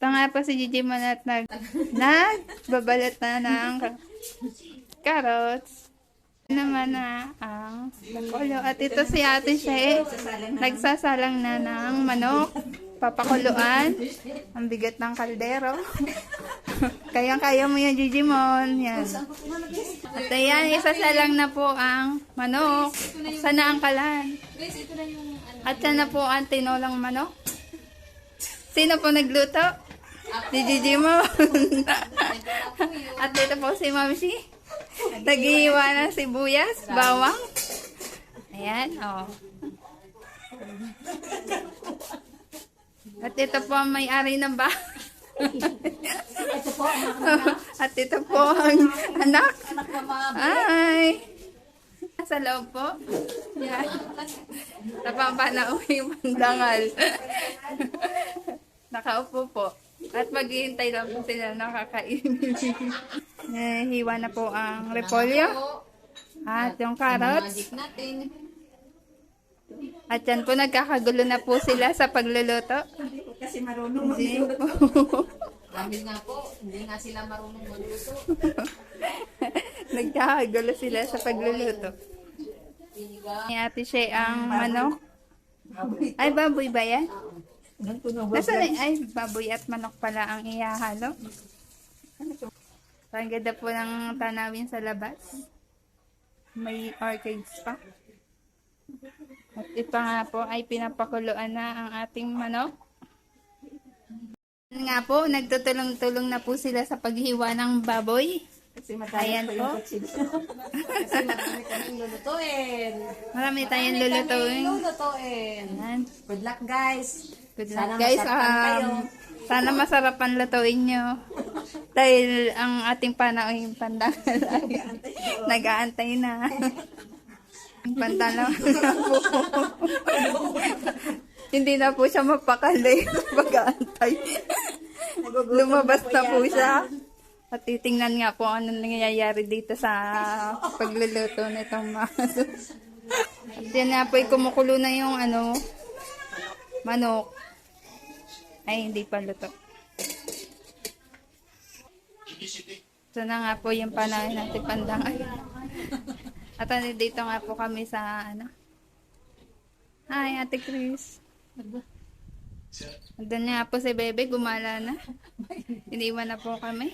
Ito nga po si Gigi Manat nagbabalat na ng carrots. Naman na ang pakulo. At ito si Ate Shea, nagsasalang na ng manok. Papakuluan. Ang bigat ng kaldero. Kayang-kaya mo yan, Gigi Mon. Yan. At ayan, isasalang na po ang manok. Sana ang kalan. At yan na po ang tinolang manok. Sino po nagluto? Si Gigi Mon. At dito po si Mamsi. Naghihiwa ng sibuyas, bawang. Ayan, oh. At ito po ang may-ari ng bahay. At ito po ang anak. Ay. Sa loob po. Yan. Napapa na uwi mandangal. Nakaupo po. At maghihintay lang po sila nakakainin. Hiwa na po ang repolyo. At yung carrots. At yan po, nagkakagulo na po sila sa pagluluto. Kasi marunong magluto. Dahil nga po, hindi nga sila marunong magluto. Nagkakagulo sila sa pagluluto. Ni Ate Shea ang manok. Ay, baboy ba yan? Nasaan ay, baboy at manok pala ang ihahalo. Ang ganda po ng tanawin sa labas. May orchids pa. At ito nga po ay pinapakuluan na ang ating manok. Nga po, nagtutulong-tulong na po sila sa paghiwa ng baboy. Ayan po. Kasi marami kaming lulutuin. Marami tayong lulutuin. Ayan. Good luck, guys. Good luck, guys. Sana masarapan lutuin nyo. Dahil ang ating panauhin pandangal ay nag-aantay na. Pantanong na po. Hindi na po siya mapakali pag-aantay. Lumabas na po siya. At titingnan nga po anong nangyayari dito sa pagluluto nitong maso. At yan nga po ay kumukulo na yung manok. Ay, hindi pa luto. So na nga po yung panahon natin pandangal. At dito nga po kami sa Hi, Ate Chris. Andun nga po si Bebe, gumala na. Iniwan na po kami.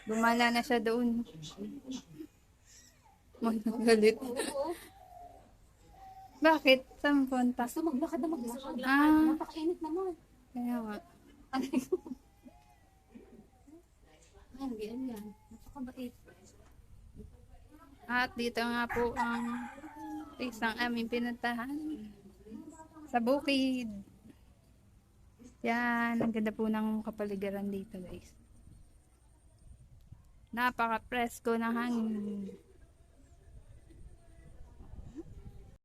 Gumala na siya doon. Galit. Bakit? Saan punta? Basta maglakad na maglakad. Napakainit naman. Kaya nga. Hindi, ano yan? Napakabait. At dito nga po ang isang aming pinuntahan sa bukid. Yan, ang ganda po ng kapaligiran dito, guys. Napaka-presko ng hangin.